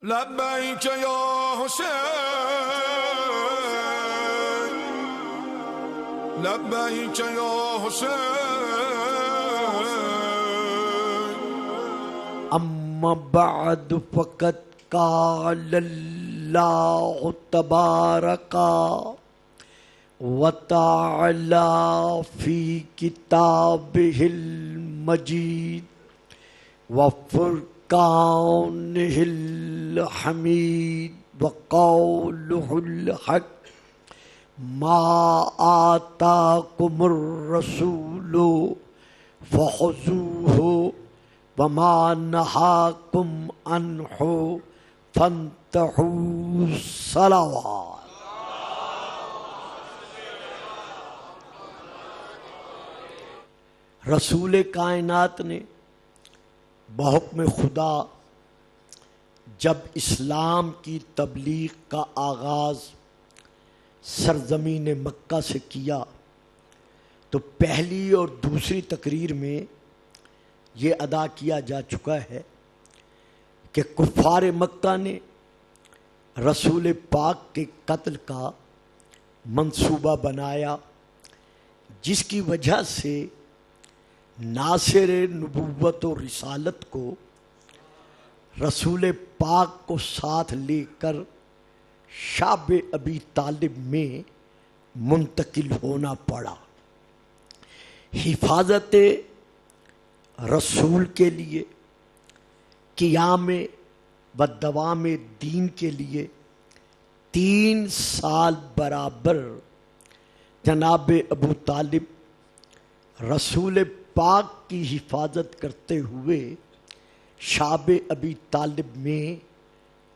لبیک یا حسین لبیک یا حسین اما بعد فقد قال اللہ تبارک وتعالی فی کتابہ المجید وفرقانہ الحمید وقولہ الحق ما آتاکم الرسول فخذوہ وما نہاکم عنہ فانتہوا صلوات. رسول کائنات نے بحکم خدا جب اسلام کی تبلیغ کا آغاز سرزمین مکہ سے کیا تو پہلی اور دوسری تقریر میں یہ ادا کیا جا چکا ہے کہ کفار مکہ نے رسول پاک کے قتل کا منصوبہ بنایا، جس کی وجہ سے ناصر نبوت و رسالت کو رسول پاک کو ساتھ لے کر شعب ابی طالب میں منتقل ہونا پڑا. حفاظت رسول کے لیے، قیام و دوام دین کے لیے 3 سال برابر جناب ابو طالب رسول پاک کی حفاظت کرتے ہوئے شعب ابی طالب میں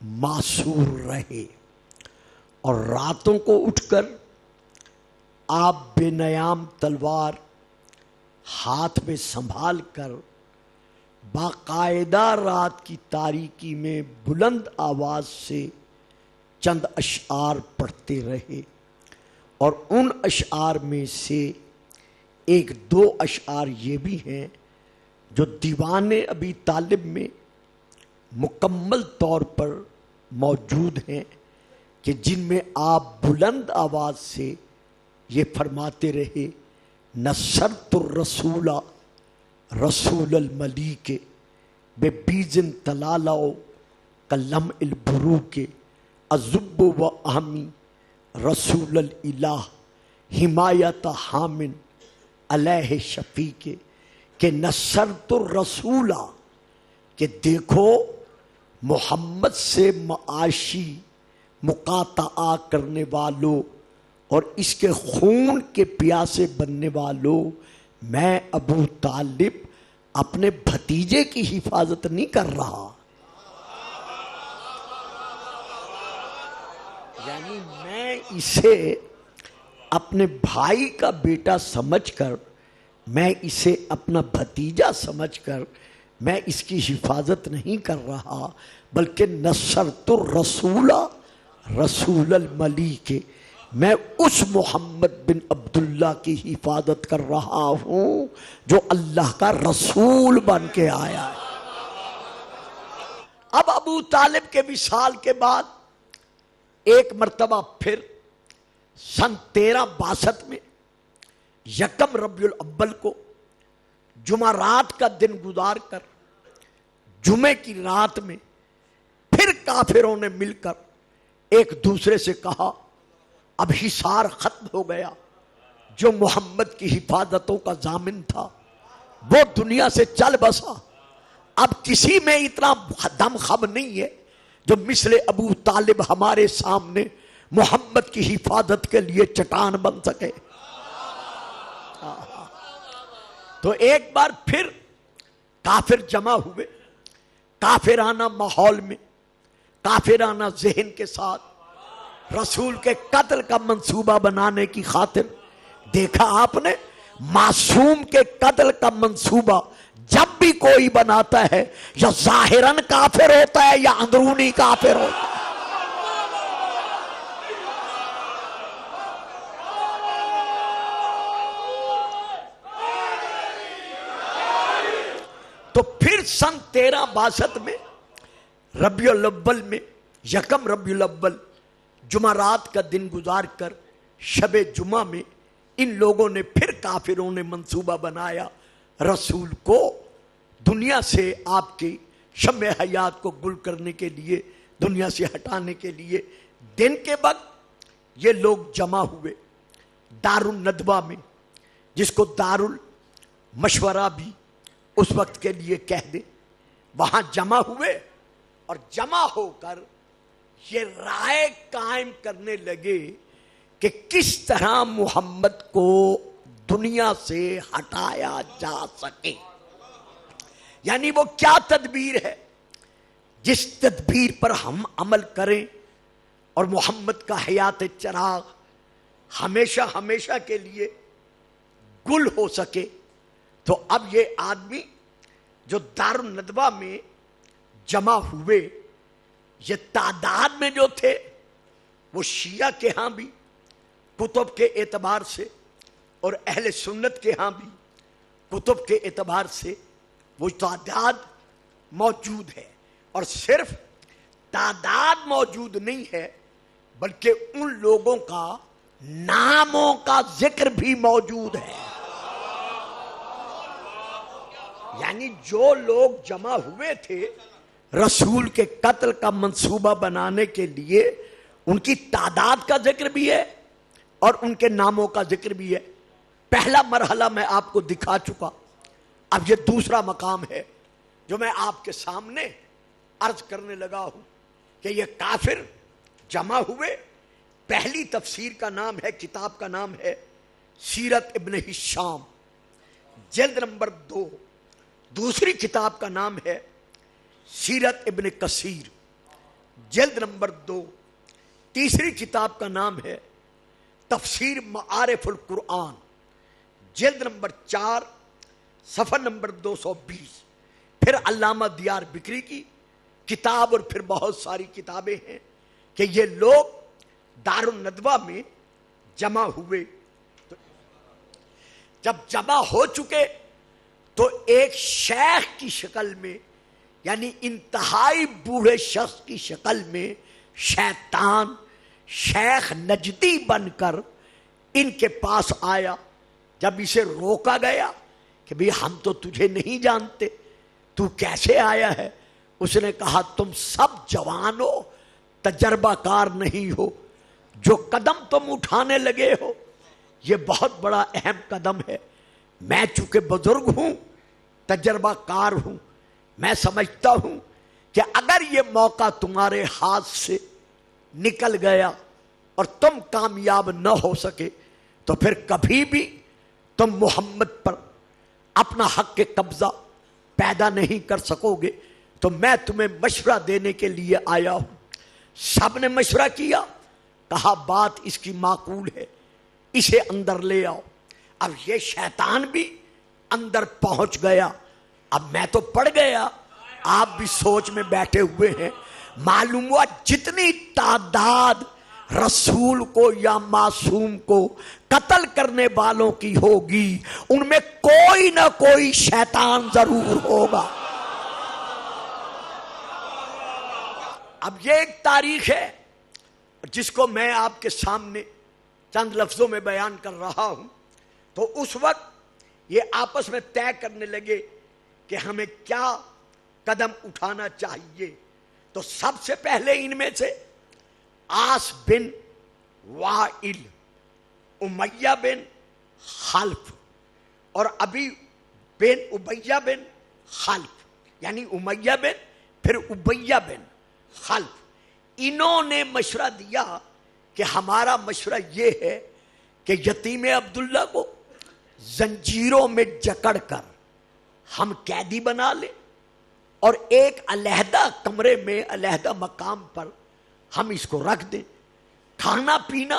معصور رہے، اور راتوں کو اٹھ کر آپ بے نیام تلوار ہاتھ میں سنبھال کر باقاعدہ رات کی تاریکی میں بلند آواز سے چند اشعار پڑھتے رہے، اور ان اشعار میں سے 1-2 اشعار یہ بھی ہیں جو دیوان ابی طالب میں مکمل طور پر موجود ہیں، کہ جن میں آپ بلند آواز سے یہ فرماتے رہے: نصرت الرسول رسول الملیک ببیزن تلالو کلم البروک ازب و اہمی رسول الالہ حمایت حامن علیہ شفیق. کہ نصرت الرسول، کہ دیکھو محمد سے معاشی مقاطعہ کرنے والوں اور اس کے خون کے پیاسے بننے والوں، میں ابو طالب اپنے بھتیجے کی حفاظت نہیں کر رہا، یعنی میں اسے اپنے بھائی کا بیٹا سمجھ کر، میں اسے اپنا بھتیجا سمجھ کر میں اس کی حفاظت نہیں کر رہا، بلکہ نصرت الرسول رسول الملیک، میں اس محمد بن عبداللہ کی حفاظت کر رہا ہوں جو اللہ کا رسول بن کے آیا ہے. اب ابو طالب کے وصال کے بعد ایک مرتبہ پھر سن 1362 میں 1 ربیع الاول کو جمعرات کا دن گزار کر جمعے کی رات میں پھر کافروں نے مل کر ایک دوسرے سے کہا: اب حصار ختم ہو گیا، جو محمد کی حفاظتوں کا ضامن تھا وہ دنیا سے چل بسا، اب کسی میں اتنا دم خم نہیں ہے جو مثل ابو طالب ہمارے سامنے محمد کی حفاظت کے لیے چٹان بن سکے. تو ایک بار پھر کافر جمع ہوئے، کافرانہ ماحول میں، کافرانہ ذہن کے ساتھ رسول کے قتل کا منصوبہ بنانے کی خاطر. دیکھا آپ نے، معصوم کے قتل کا منصوبہ جب بھی کوئی بناتا ہے یا ظاہراً کافر ہوتا ہے یا اندرونی کافر ہوتا ہے. تو پھر سن 1362 میں ربیع الاول میں یکم ربیع الاول جمعرات کا دن گزار کر شب جمعہ میں ان لوگوں نے پھر کافروں نے منصوبہ بنایا رسول کو دنیا سے آپ کی شمع حیات کو گل کرنے کے لیے، دنیا سے ہٹانے کے لیے۔ دن کے وقت یہ لوگ جمع ہوئے دار الندوہ میں، جس کو دار المشورہ بھی اس وقت کے لیے کہہ دیں، وہاں جمع ہوئے اور جمع ہو کر یہ رائے قائم کرنے لگے کہ کس طرح محمد کو دنیا سے ہٹایا جا سکے، یعنی وہ کیا تدبیر ہے جس تدبیر پر ہم عمل کریں اور محمد کا حیات چراغ ہمیشہ ہمیشہ کے لیے گل ہو سکے۔ تو اب یہ آدمی جو دار الندوہ میں جمع ہوئے، یہ تعداد میں جو تھے وہ شیعہ کے ہاں بھی کتب کے اعتبار سے اور اہل سنت کے ہاں بھی کتب کے اعتبار سے وہ تعداد موجود ہے، اور صرف تعداد موجود نہیں ہے بلکہ ان لوگوں کا ناموں کا ذکر بھی موجود ہے۔ یعنی جو لوگ جمع ہوئے تھے رسول کے قتل کا منصوبہ بنانے کے لیے، ان کی تعداد کا ذکر بھی ہے اور ان کے ناموں کا ذکر بھی ہے۔ پہلا مرحلہ میں آپ کو دکھا چکا، اب یہ دوسرا مقام ہے جو میں آپ کے سامنے عرض کرنے لگا ہوں کہ یہ کافر جمع ہوئے۔ پہلی تفسیر کا نام ہے، کتاب کا نام ہے سیرت ابن ہشام جلد نمبر 2، دوسری کتاب کا نام ہے سیرت ابن کثیر جلد نمبر 2، تیسری کتاب کا نام ہے تفسیر معارف القرآن جلد نمبر 4 صفحہ نمبر 220، پھر علامہ دیار بکری کی کتاب، اور پھر بہت ساری کتابیں ہیں کہ یہ لوگ دار الندوہ میں جمع ہوئے۔ جب جمع ہو چکے تو ایک شیخ کی شکل میں، یعنی انتہائی بوڑھے شخص کی شکل میں شیطان شیخ نجدی بن کر ان کے پاس آیا۔ جب اسے روکا گیا کہ بھی ہم تو تجھے نہیں جانتے، تو کیسے آیا ہے؟ اس نے کہا تم سب جوان ہو، تجربہ کار نہیں ہو، جو قدم تم اٹھانے لگے ہو یہ بہت بڑا اہم قدم ہے۔ میں چونکہ بزرگ ہوں، تجربہ کار ہوں، میں سمجھتا ہوں کہ اگر یہ موقع تمہارے ہاتھ سے نکل گیا اور تم کامیاب نہ ہو سکے تو پھر کبھی بھی تم محمد پر اپنا حق کے قبضہ پیدا نہیں کر سکو گے، تو میں تمہیں مشورہ دینے کے لیے آیا ہوں۔ سب نے مشورہ کیا، کہا بات اس کی معقول ہے، اسے اندر لے آؤ۔ اب یہ شیطان بھی اندر پہنچ گیا۔ اب میں تو پڑ گیا، آپ بھی سوچ میں بیٹھے ہوئے ہیں۔ معلوم ہوا جتنی تعداد رسول کو یا معصوم کو قتل کرنے والوں کی ہوگی، ان میں کوئی نہ کوئی شیطان ضرور ہوگا۔ اب یہ ایک تاریخ ہے جس کو میں آپ کے سامنے چند لفظوں میں بیان کر رہا ہوں۔ تو اس وقت یہ آپس میں طے کرنے لگے کہ ہمیں کیا قدم اٹھانا چاہیے۔ تو سب سے پہلے ان میں سے آس بن وائل، امیہ بن خلف اور ابی بن امیہ بن خلف، یعنی امیہ بن پھر امیہ بن خلف، انہوں نے مشورہ دیا کہ ہمارا مشورہ یہ ہے کہ یتیم عبداللہ کو زنجیروں میں جکڑ کر ہم قیدی بنا لیں اور ایک علیحدہ کمرے میں علیحدہ مقام پر ہم اس کو رکھ دیں، کھانا پینا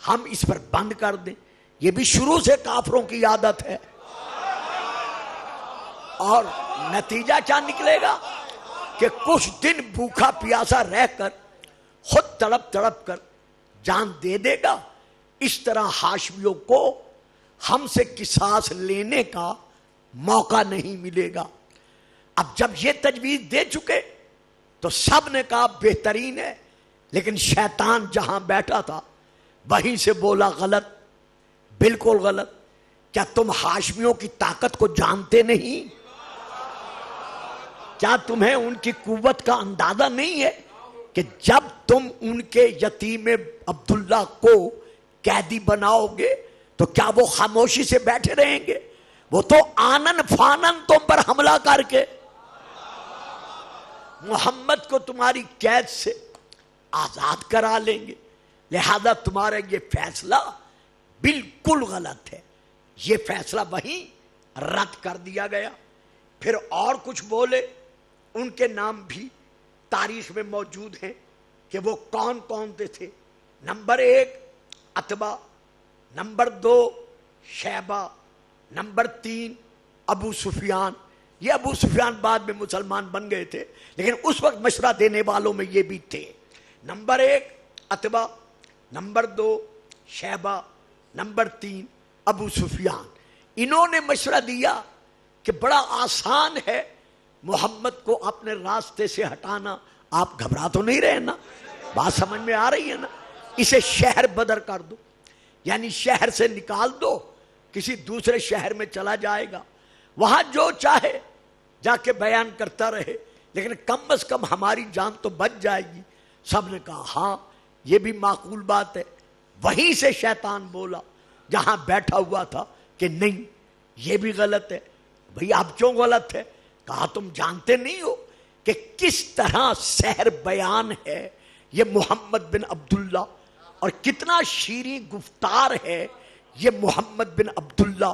ہم اس پر بند کر دیں۔ یہ بھی شروع سے کافروں کی عادت ہے، اور نتیجہ کیا نکلے گا کہ کچھ دن بھوکا پیاسا رہ کر خود تڑپ تڑپ کر جان دے دے گا۔ اس طرح ہاشمیوں کو ہم سے قصاص لینے کا موقع نہیں ملے گا۔ اب جب یہ تجویز دے چکے تو سب نے کہا بہترین ہے، لیکن شیطان جہاں بیٹھا تھا وہیں سے بولا غلط، بالکل غلط۔ کیا تم ہاشمیوں کی طاقت کو جانتے نہیں؟ کیا تمہیں ان کی قوت کا اندازہ نہیں ہے کہ جب تم ان کے یتیم عبداللہ کو قیدی بناؤ گے تو کیا وہ خاموشی سے بیٹھے رہیں گے؟ وہ تو آنن فانن تم پر حملہ کر کے محمد کو تمہاری قید سے آزاد کرا لیں گے، لہذا تمہارا یہ فیصلہ بالکل غلط ہے۔ یہ فیصلہ وہیں رد کر دیا گیا۔ پھر اور کچھ بولے، ان کے نام بھی تاریخ میں موجود ہیں کہ وہ کون کون تھے۔ نمبر 1 عتبہ، نمبر 2 شیبہ، نمبر 3 ابو سفیان۔ یہ ابو سفیان بعد میں مسلمان بن گئے تھے، لیکن اس وقت مشورہ دینے والوں میں یہ بھی تھے۔ نمبر 1 عتبہ، نمبر 2 شیبہ، نمبر 3 ابو سفیان۔ انہوں نے مشورہ دیا کہ بڑا آسان ہے محمد کو اپنے راستے سے ہٹانا، آپ گھبرا تو نہیں رہے نا؟ بات سمجھ میں آ رہی ہے نا؟ اسے شہر بدر کر دو، یعنی شہر سے نکال دو، کسی دوسرے شہر میں چلا جائے گا، وہاں جو چاہے جا کے بیان کرتا رہے، لیکن کم از کم ہماری جان تو بچ جائے گی۔ سب نے کہا ہاں یہ بھی معقول بات ہے۔ وہیں سے شیطان بولا جہاں بیٹھا ہوا تھا کہ نہیں یہ بھی غلط ہے۔ بھئی اب کیوں غلط ہے؟ کہا تم جانتے نہیں ہو کہ کس طرح سحر بیان ہے یہ محمد بن عبداللہ، اور کتنا شیریں گفتار ہے یہ محمد بن عبداللہ،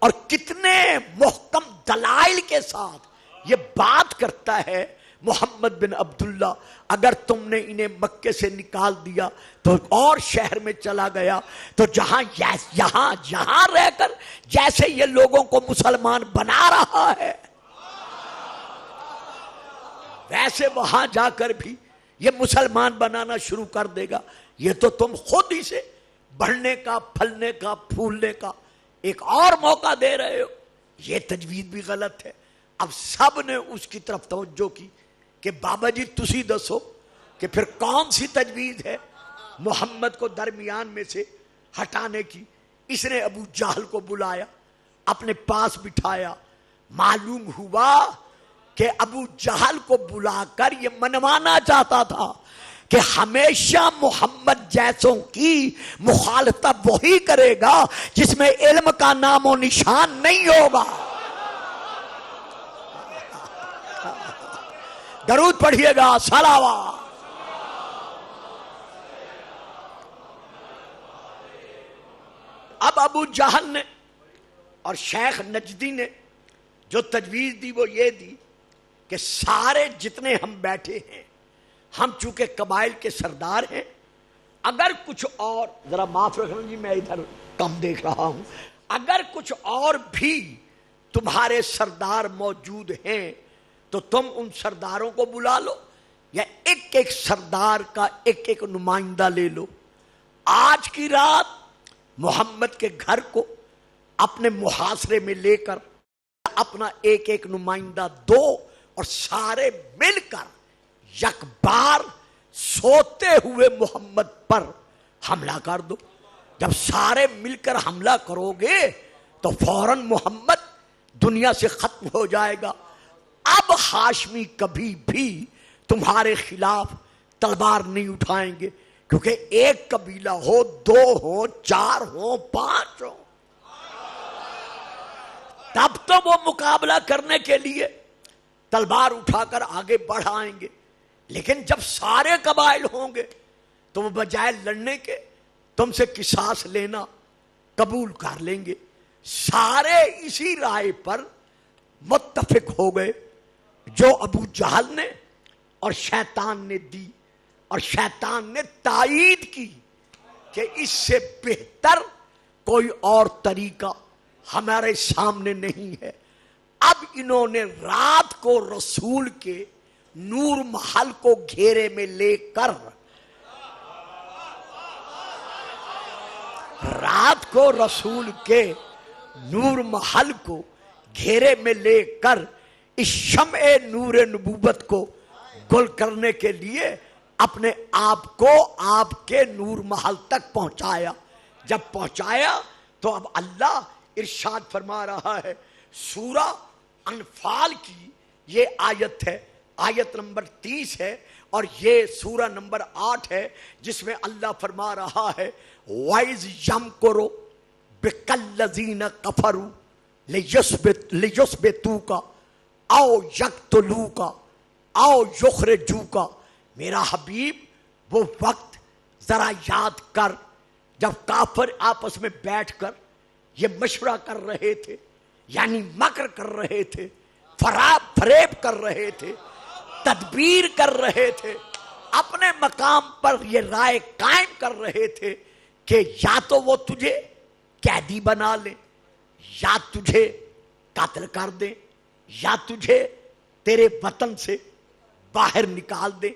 اور کتنے محکم دلائل کے ساتھ یہ بات کرتا ہے محمد بن عبداللہ۔ اگر تم نے انہیں مکے سے نکال دیا تو اور شہر میں چلا گیا تو یہاں رہ کر جیسے یہ لوگوں کو مسلمان بنا رہا ہے ویسے وہاں جا کر بھی یہ مسلمان بنانا شروع کر دے گا۔ یہ تو تم خود ہی سے بڑھنے کا، پھلنے کا، پھولنے کا ایک اور موقع دے رہے ہو۔ یہ تجویز بھی غلط ہے۔ اب سب نے اس کی طرف توجہ کی کہ بابا جی تسی دسو کہ پھر کون سی تجویز ہے محمد کو درمیان میں سے ہٹانے کی۔ اس نے ابو جہل کو بلایا، اپنے پاس بٹھایا۔ معلوم ہوا کہ ابو جہل کو بلا کر یہ منوانا چاہتا تھا کہ ہمیشہ محمد جیسوں کی مخالفت وہی کرے گا جس میں علم کا نام و نشان نہیں ہوگا۔ درود پڑھیے گا، صلوات۔ اب ابو جہل نے اور شیخ نجدی نے جو تجویز دی وہ یہ دی کہ سارے جتنے ہم بیٹھے ہیں، ہم چونکہ قبائل کے سردار ہیں، اگر کچھ اور، ذرا معاف رکھنا جی میں ادھر کم دیکھ رہا ہوں، اگر کچھ اور بھی تمہارے سردار موجود ہیں تو تم ان سرداروں کو بلا لو، یا ایک ایک سردار کا ایک ایک نمائندہ لے لو۔ آج کی رات محمد کے گھر کو اپنے محاصرے میں لے کر اپنا ایک ایک نمائندہ دو، اور سارے مل کر یک بار سوتے ہوئے محمد پر حملہ کر دو۔ جب سارے مل کر حملہ کرو گے تو فوراً محمد دنیا سے ختم ہو جائے گا۔ اب ہاشمی کبھی بھی تمہارے خلاف تلوار نہیں اٹھائیں گے، کیونکہ ایک قبیلہ ہو، 2 ہو، 4 ہو، 5 ہو، تب تو وہ مقابلہ کرنے کے لیے تلوار اٹھا کر آگے بڑھ آئیں گے، لیکن جب سارے قبائل ہوں گے تو وہ بجائے لڑنے کے تم سے قصاص لینا قبول کر لیں گے۔ سارے اسی رائے پر متفق ہو گئے جو ابو جہل نے اور شیطان نے دی، اور شیطان نے تائید کی کہ اس سے بہتر کوئی اور طریقہ ہمارے سامنے نہیں ہے۔ اب انہوں نے رات کو رسول کے نور محل کو گھیرے میں لے کر رات کو رسول کے نور محل کو گھیرے میں لے کر اس شمع نور نبوت کو گل کرنے کے لیے اپنے آپ کو آپ کے نور محل تک پہنچایا. جب پہنچایا تو اب اللہ ارشاد فرما رہا ہے. سورہ انفال کی یہ آیت ہے, آیت نمبر 30 ہے, اور یہ سورہ نمبر 8 ہے, جس میں اللہ فرما رہا ہے وَإِذْ يَمْكُرُ بِكَ الَّذِينَ كَفَرُوا لِيُثْبِتُوكَ أَوْ يَقْتُلُوكَ أَوْ يُخْرِجُوكَ. میرا حبیب وہ وقت ذرا یاد کر جب کافر آپس میں بیٹھ کر یہ مشورہ کر رہے تھے, یعنی مکر کر رہے تھے, فریب کر رہے تھے, تدبیر کر رہے تھے, اپنے مقام پر یہ رائے قائم کر رہے تھے کہ یا تو وہ تجھے قیدی بنا لیں, یا تجھے قتل کر دیں, یا تجھے تیرے وطن سے باہر نکال دیں.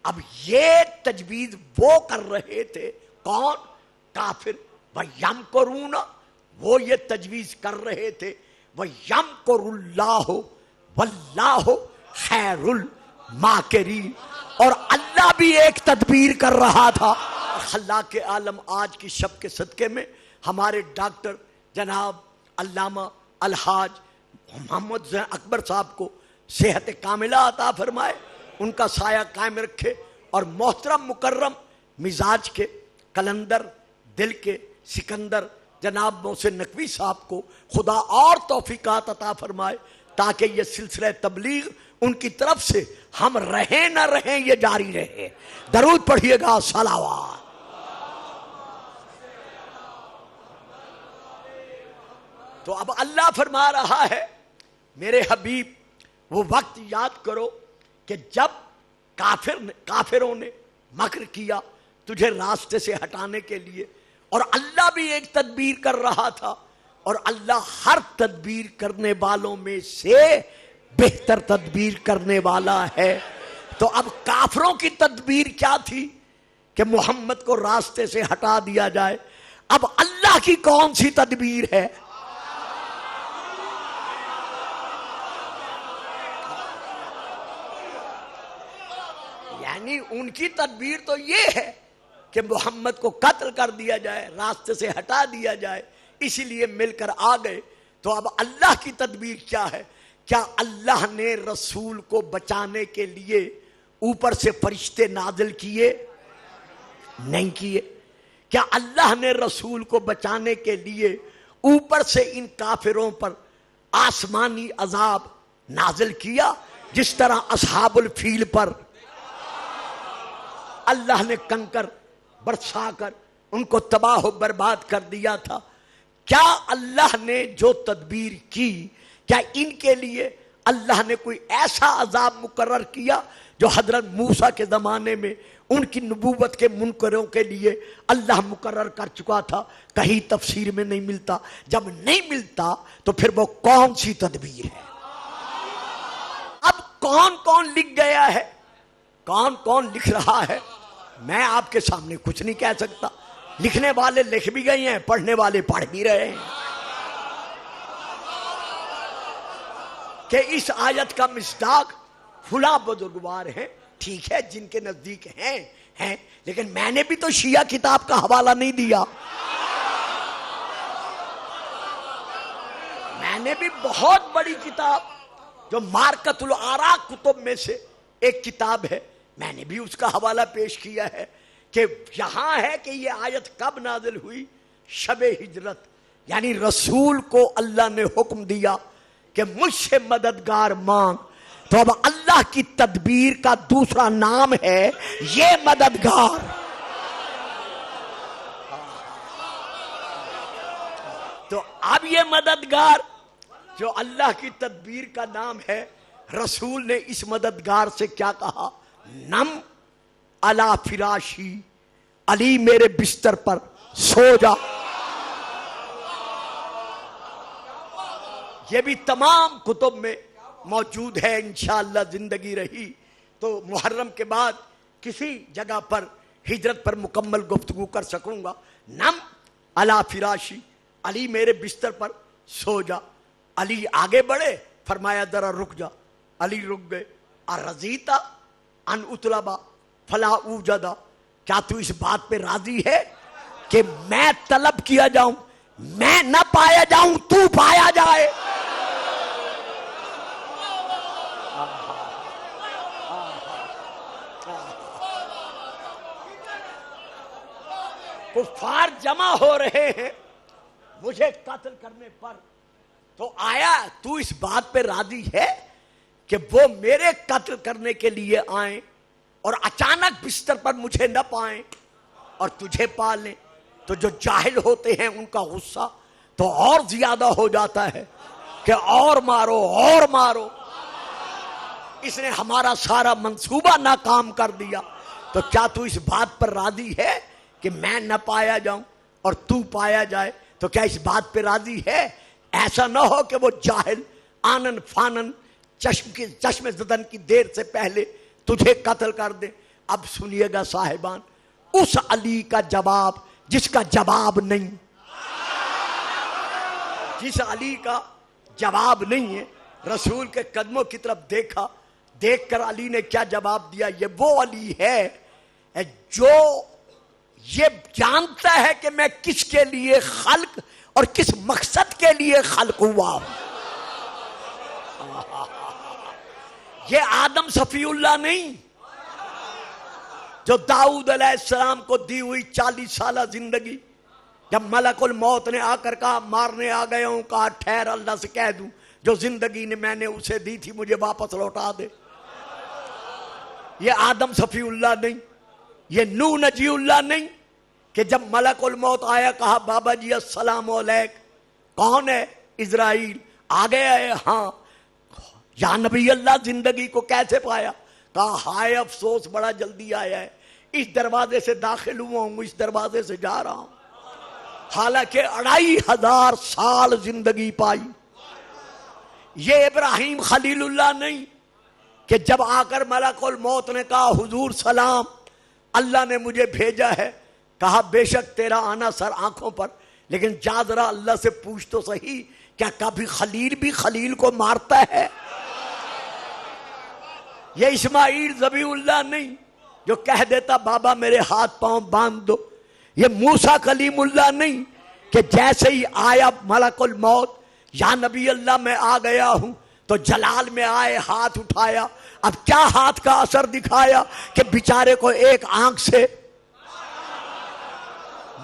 اب یہ تجویز وہ کر رہے تھے, کون؟ کافر. وَيَمْكُرُونَ, وہ یہ تجویز کر رہے تھے. وَيَمْكُرُ اللَّهُ وَاللَّهُ خَيْرُ الْمَاكِرِينَ, اور اللہ بھی ایک تدبیر کر رہا تھا. خلاق عالم آج کی شب کے صدقے میں ہمارے ڈاکٹر جناب علامہ الحاج محمد حسین اکبر صاحب کو صحت کاملہ عطا فرمائے, ان کا سایہ قائم رکھے, اور محترم مکرم مزاج کے کلندر دل کے سکندر جناب محسن نقوی صاحب کو خدا اور توفیقات عطا فرمائے, تاکہ یہ سلسلہ تبلیغ ان کی طرف سے ہم رہیں نہ رہیں یہ جاری رہے. درود پڑھیے گا, صلوات. تو اب اللہ فرما رہا ہے میرے حبیب وہ وقت یاد کرو کہ جب کافروں نے مکر کیا تجھے راستے سے ہٹانے کے لیے, اور اللہ بھی ایک تدبیر کر رہا تھا, اور اللہ ہر تدبیر کرنے والوں میں سے بہتر تدبیر کرنے والا ہے. تو اب کافروں کی تدبیر کیا تھی کہ محمد کو راستے سے ہٹا دیا جائے. اب اللہ کی کون سی تدبیر ہے؟ یعنی ان کی تدبیر تو یہ ہے کہ محمد کو قتل کر دیا جائے, راستے سے ہٹا دیا جائے, اسی لیے مل کر آ گئے. تو اب اللہ کی تدبیر کیا ہے؟ کیا اللہ نے رسول کو بچانے کے لیے اوپر سے فرشتے نازل کیے؟ نہیں کیے. کیا اللہ نے رسول کو بچانے کے لیے اوپر سے ان کافروں پر آسمانی عذاب نازل کیا, جس طرح اصحاب الفیل پر اللہ نے کنکر برسا کر ان کو تباہ و برباد کر دیا تھا؟ کیا اللہ نے جو تدبیر کی, کیا ان کے لیے اللہ نے کوئی ایسا عذاب مقرر کیا جو حضرت موسیٰ کے زمانے میں ان کی نبوت کے منکروں کے لیے اللہ مقرر کر چکا تھا؟ کہیں تفسیر میں نہیں ملتا. جب نہیں ملتا تو پھر وہ کون سی تدبیر ہے؟ اب کون کون لکھ گیا ہے, کون کون لکھ رہا ہے, میں آپ کے سامنے کچھ نہیں کہہ سکتا. لکھنے والے لکھ بھی گئے ہیں, پڑھنے والے پڑھ بھی رہے ہیں کہ اس آیت کا مصداق فلاں بزرگوار ہیں. ٹھیک ہے, جن کے نزدیک ہیں, لیکن میں نے بھی تو شیعہ کتاب کا حوالہ نہیں دیا. میں نے بھی بہت بڑی کتاب جو مارکت الآراء کتب میں سے ایک کتاب ہے, میں نے بھی اس کا حوالہ پیش کیا ہے کہ یہاں ہے کہ یہ آیت کب نازل ہوئی؟ شب ہجرت. یعنی رسول کو اللہ نے حکم دیا کہ مجھ سے مددگار مانگ. تو اب اللہ کی تدبیر کا دوسرا نام ہے یہ مددگار. تو اب یہ مددگار جو اللہ کی تدبیر کا نام ہے, رسول نے اس مددگار سے کیا کہا؟ نم علی فراشی, علی میرے بستر پر سو جا. یہ بھی تمام کتب میں موجود ہے. انشاءاللہ زندگی رہی تو محرم کے بعد کسی جگہ پر ہجرت پر مکمل گفتگو کر سکوں گا. نم علی فراشی, علی میرے بستر پر سو جا. علی آگے بڑھے, فرمایا ذرا رک جا. علی رک گئے. ارضیتا, ان اطلبا فلا اوجدا، کیا تو اس بات پہ راضی ہے کہ میں طلب کیا جاؤں، میں نہ پایا جاؤں، تو پایا جائے؟ کفار جمع ہو رہے ہیں مجھے قتل کرنے پر، تو آیا تو اس بات پہ راضی ہے کہ وہ میرے قتل کرنے کے لیے آئیں اور اچانک بستر پر مجھے نہ پائیں اور تجھے پا لیں؟ تو جو جاہل ہوتے ہیں ان کا غصہ تو اور زیادہ ہو جاتا ہے کہ اور مارو اور مارو، اس نے ہمارا سارا منصوبہ ناکام کر دیا۔ تو کیا تو اس بات پر راضی ہے کہ میں نہ پایا جاؤں اور تو پایا جائے؟ تو کیا اس بات پہ راضی ہے؟ ایسا نہ ہو کہ وہ جاہل آنن فانن چشم زدن کی دیر سے پہلے تجھے قتل کر دے۔ اب سنیے گا صاحبان، اس علی کا جواب جس کا جواب نہیں، جس علی کا جواب نہیں ہے۔ رسول کے قدموں کی طرف دیکھا، دیکھ کر علی نے کیا جواب دیا؟ یہ وہ علی ہے جو یہ جانتا ہے کہ میں کس کے لیے خلق اور کس مقصد کے لیے خلق ہوا ہوں۔ یہ آدم صفی اللہ نہیں جو داؤد علیہ السلام کو دی ہوئی 40 سالہ زندگی، جب ملک الموت نے آ کر کہا مارنے آ گیا ہوں، کہا ٹھہر اللہ سے کہہ دوں جو زندگی نے میں نے اسے دی تھی مجھے واپس لوٹا دے۔ یہ آدم صفی اللہ نہیں، یہ نوح نجی اللہ نہیں کہ جب ملک الموت آیا کہا بابا جی السلام علیک، کون ہے؟ اسرائیل آ گیا ہے؟ ہاں۔ یا نبی اللہ زندگی کو کیسے پایا؟ کہا ہائے افسوس بڑا جلدی آیا ہے، اس دروازے سے داخل ہوا ہوں اس دروازے سے جا رہا ہوں، حالانکہ 2500 سال زندگی پائی۔ یہ ابراہیم خلیل اللہ نہیں کہ جب آ کر ملک الموت نے کہا حضور سلام اللہ نے مجھے بھیجا ہے، کہا بے شک تیرا آنا سر آنکھوں پر، لیکن جا ذرا اللہ سے پوچھ تو صحیح کیا کبھی خلیل بھی خلیل کو مارتا ہے؟ یہ اسماعیل ذبیح اللہ نہیں جو کہہ دیتا بابا میرے ہاتھ پاؤں باندھ دو۔ یہ موسیٰ کلیم اللہ نہیں کہ جیسے ہی آیا ملک الموت یا نبی اللہ میں آ گیا ہوں تو جلال میں آئے ہاتھ اٹھایا، اب کیا ہاتھ کا اثر دکھایا کہ بیچارے کو ایک آنکھ سے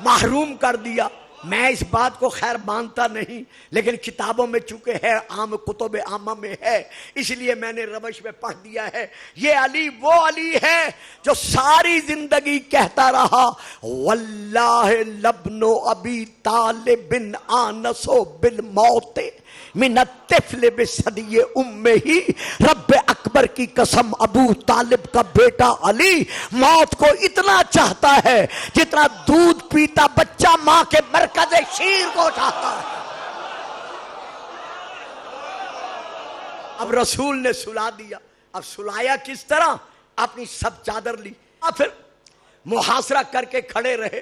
محروم کر دیا۔ میں اس بات کو خیر مانتا نہیں، لیکن کتابوں میں چونکہ ہے، عام کتب عامہ میں ہے، اس لیے میں نے روش میں پڑھ دیا ہے۔ یہ علی وہ علی ہے جو ساری زندگی کہتا رہا واللہ لبن ابی طالب آنس بالموت من الطفل بثدی امہ، رب اکبر کی قسم ابو طالب کا بیٹا علی موت کو اتنا چاہتا ہے جتنا دودھ پیتا بچہ ماں کے مرکز شیر کو چاہتا ہے۔ اب رسول نے سلا دیا۔ اب سلایا کس طرح؟ اپنی سب چادر لی، پھر محاصرہ کر کے کھڑے رہے۔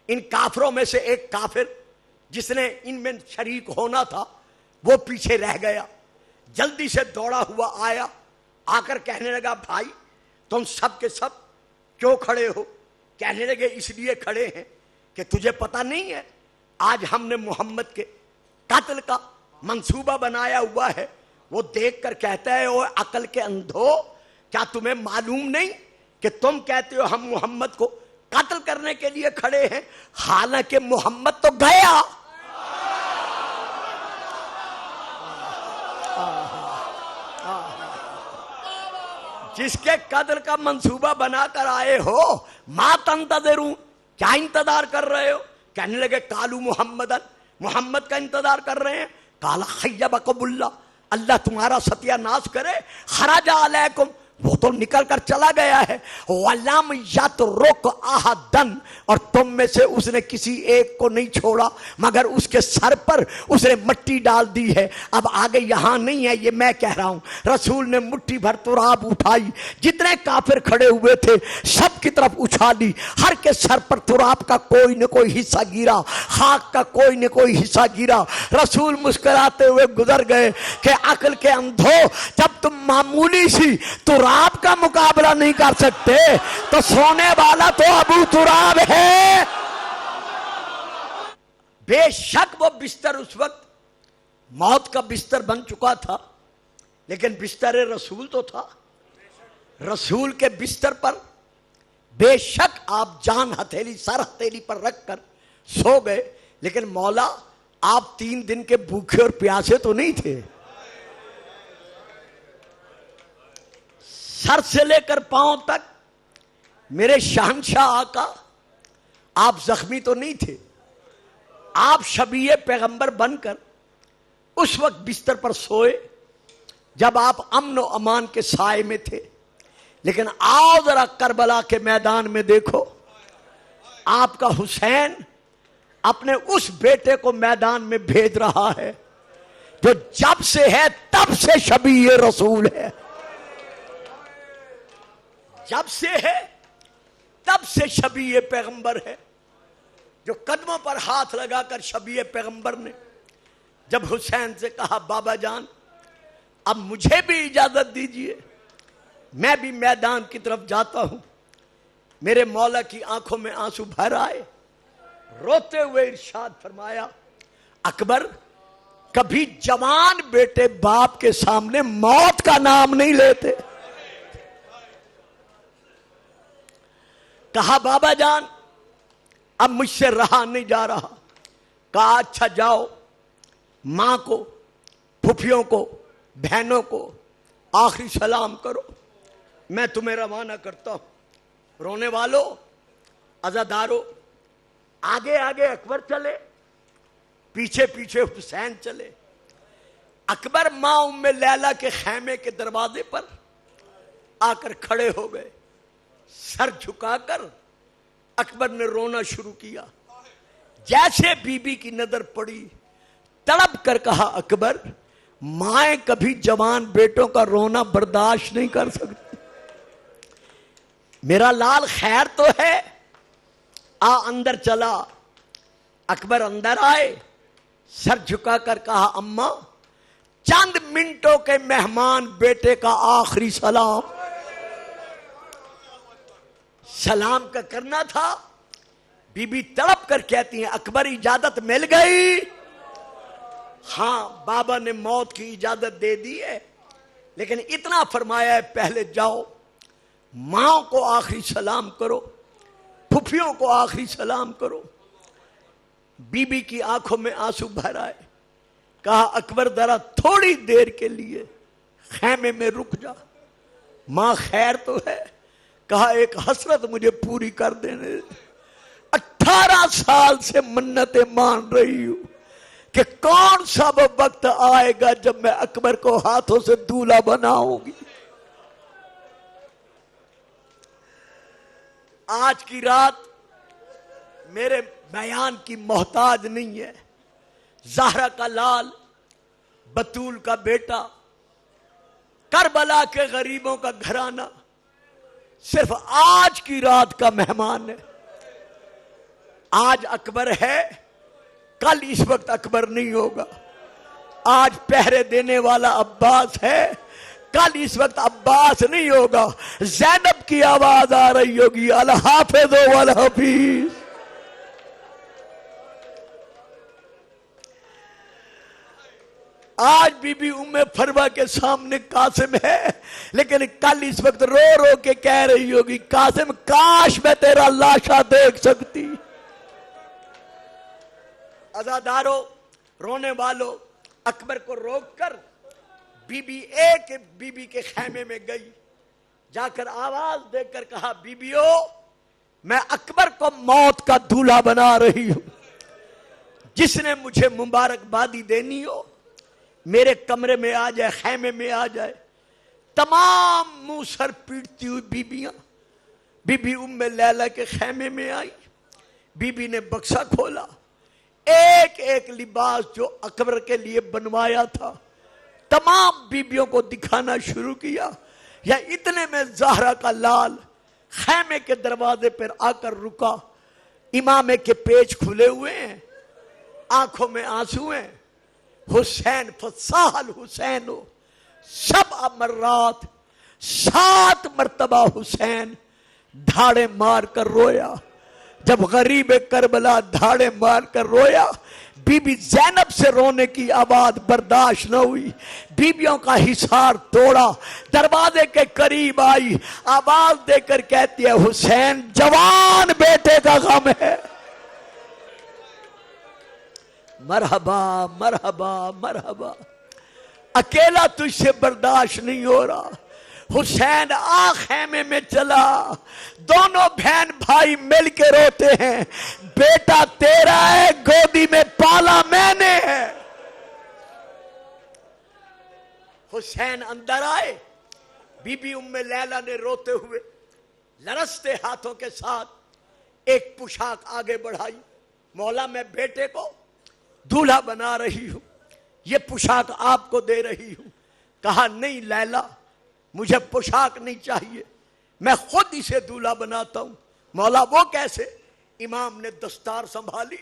ان کافروں میں سے ایک کافر جس نے ان میں شریک ہونا تھا وہ پیچھے رہ گیا، جلدی سے دوڑا ہوا آیا، آ کر کہنے لگا بھائی تم سب کے سب کیوں کھڑے ہو؟ کہنے لگے اس لیے کھڑے ہیں کہ تجھے پتہ نہیں ہے آج ہم نے محمد کے قتل کا منصوبہ بنایا ہوا ہے۔ وہ دیکھ کر کہتا ہے او عقل کے اندھو، کیا تمہیں معلوم نہیں کہ تم کہتے ہو ہم محمد کو قتل کرنے کے لیے کھڑے ہیں، حالانکہ محمد تو گیا۔ جس کے قتل کا منصوبہ بنا کر آئے ہو ما تنتظرون، کیا انتظار کر رہے ہو؟ کہنے لگے قالو محمدن، محمد کا انتظار کر رہے ہیں۔ قال خیبکم اللہ، اللہ تمہارا ستیہ ناش کرے، خرج علیکم، وہ تو نکل کر چلا گیا ہے، وَلَمْ يَتْرُكْ أَحَدًا، اور تم میں سے اس نے کسی ایک کو نہیں چھوڑا مگر اس کے سر پر اس نے مٹی ڈال دی ہے۔ اب آگے یہاں نہیں ہے، یہ میں کہہ رہا ہوں۔ رسول نے مٹھی بھر تراب اٹھائی، جتنے کافر کھڑے ہوئے تھے سب کی طرف اچھالی، ہر کے سر پر تراب کا کوئی نہ کوئی حصہ گرا، خاک کا کوئی نہ کوئی حصہ گرا۔ رسول مسکراتے ہوئے گزر گئے کہ عقل کے اندھو، جب تم معمولی سی تراب آپ کا مقابلہ نہیں کر سکتے تو سونے والا تو ابو تراب ہے۔ بے شک وہ بستر اس وقت موت کا بستر بن چکا تھا، لیکن بستر رسول تو تھا۔ رسول کے بستر پر بے شک آپ جان ہتھیلی سر ہتھیلی پر رکھ کر سو گئے، لیکن مولا آپ 3 دن کے بھوکے اور پیاسے تو نہیں تھے۔ سر سے لے کر پاؤں تک میرے شہنشاہ آقا آپ زخمی تو نہیں تھے۔ آپ شبیہ پیغمبر بن کر اس وقت بستر پر سوئے جب آپ امن و امان کے سائے میں تھے، لیکن آؤ ذرا کربلا کے میدان میں دیکھو، آپ کا حسین اپنے اس بیٹے کو میدان میں بھیج رہا ہے جو جب سے ہے تب سے شبیہ رسول ہے، جب سے ہے تب سے شبیہ پیغمبر ہے، جو قدموں پر ہاتھ لگا کر شبیہ پیغمبر نے جب حسین سے کہا بابا جان اب مجھے بھی اجازت دیجئے، میں بھی میدان کی طرف جاتا ہوں، میرے مولا کی آنکھوں میں آنسو بھر آئے، روتے ہوئے ارشاد فرمایا اکبر کبھی جوان بیٹے باپ کے سامنے موت کا نام نہیں لیتے۔ کہا بابا جان اب مجھ سے رہا نہیں جا رہا۔ کہا اچھا جاؤ، ماں کو، پھوپھیوں کو، بہنوں کو آخری سلام کرو، میں تمہیں روانہ کرتا ہوں۔ رونے والوں، عزاداروں، آگے آگے اکبر چلے، پیچھے پیچھے حسین چلے۔ اکبر ماں ام لیلہ کے خیمے کے دروازے پر آ کر کھڑے ہو گئے، سر جھکا کر اکبر نے رونا شروع کیا۔ جیسے بی بی کی نظر پڑی تڑپ کر کہا اکبر مائیں کبھی جوان بیٹوں کا رونا برداشت نہیں کر سکتی، میرا لال خیر تو ہے، آ اندر چلا۔ اکبر اندر آئے، سر جھکا کر کہا اماں چند منٹوں کے مہمان بیٹے کا آخری سلام۔ سلام کا کرنا تھا۔ بی بی تڑپ کر کہتی ہیں اکبر اجازت مل گئی؟ ہاں بابا نے موت کی اجازت دے دی ہے، لیکن اتنا فرمایا ہے پہلے جاؤ ماں کو آخری سلام کرو، پھوپھیوں کو آخری سلام کرو۔ بی بی کی آنکھوں میں آنسو بھر آئے، کہا اکبر ذرا تھوڑی دیر کے لیے خیمے میں رک جا، ماں خیر تو ہے؟ کہا ایک حسرت مجھے پوری کر دینے، 18 سال سے منتیں مان رہی ہوں کہ کون سا وہ وقت آئے گا جب میں اکبر کو ہاتھوں سے دولہا بناؤں گی۔ آج کی رات میرے بیان کی محتاج نہیں ہے۔ زہرا کا لال، بطول کا بیٹا، کربلا کے غریبوں کا گھرانہ صرف آج کی رات کا مہمان ہے۔ آج اکبر ہے، کل اس وقت اکبر نہیں ہوگا۔ آج پہرے دینے والا عباس ہے، کل اس وقت عباس نہیں ہوگا۔ زینب کی آواز آ رہی ہوگی الحافظ والحفیظ۔ آج بی بی ام فروہ کے سامنے قاسم ہے، لیکن کل اس وقت رو رو کے کہہ رہی ہوگی قاسم کاش میں تیرا لاشا دیکھ سکتی۔ عزاداروں، رونے والوں، اکبر کو روک کر بی بی ایک بی بی کے خیمے میں گئی، جا کر آواز دے کر کہا بیبیو میں اکبر کو موت کا دولہا بنا رہی ہوں، جس نے مجھے مبارکبادی دینی ہو میرے کمرے میں آ جائے، خیمے میں آ جائے۔ تمام منہ سر پیٹتی ہوئی بیبیاں بی بی ام لیلہ کے خیمے میں آئی۔ بی بی نے بکسا کھولا، ایک ایک لباس جو اکبر کے لیے بنوایا تھا تمام بیبیوں کو دکھانا شروع کیا۔ یا اتنے میں زہرا کا لال خیمے کے دروازے پر آ کر رکا، امامے کے پیچ کھلے ہوئے ہیں، آنکھوں میں آنسو ہیں۔ حسین فصاح الحسین سب امرات 7 مرتبہ حسین دھاڑے مار کر رویا. جب غریب کربلا دھاڑے مار کر رویا، بی بی زینب سے رونے کی آواز برداشت نہ ہوئی. بیبیوں کا حصار توڑا، دروازے کے قریب آئی، آواز دے کر کہتی ہے حسین جوان بیٹے کا غم ہے. مرحبا مرحبا مرحبا، اکیلا تجھ سے برداشت نہیں ہو رہا. حسین آ خیمے میں چلا، دونوں بہن بھائی مل کے روتے ہیں. بیٹا تیرا ہے، گودی میں پالا میں نے ہے. حسین اندر آئے. بی بی ام لیلہ نے روتے ہوئے لرزتے ہاتھوں کے ساتھ ایک پوشاک آگے بڑھائی. مولا میں بیٹے کو دولہا بنا رہی ہوں، یہ پوشاک آپ کو دے رہی ہوں. کہا نہیں لیلہ، مجھے پوشاک نہیں چاہیے، میں خود اسے دولہا بناتا ہوں. مولا وہ کیسے؟ امام نے دستار سنبھالی،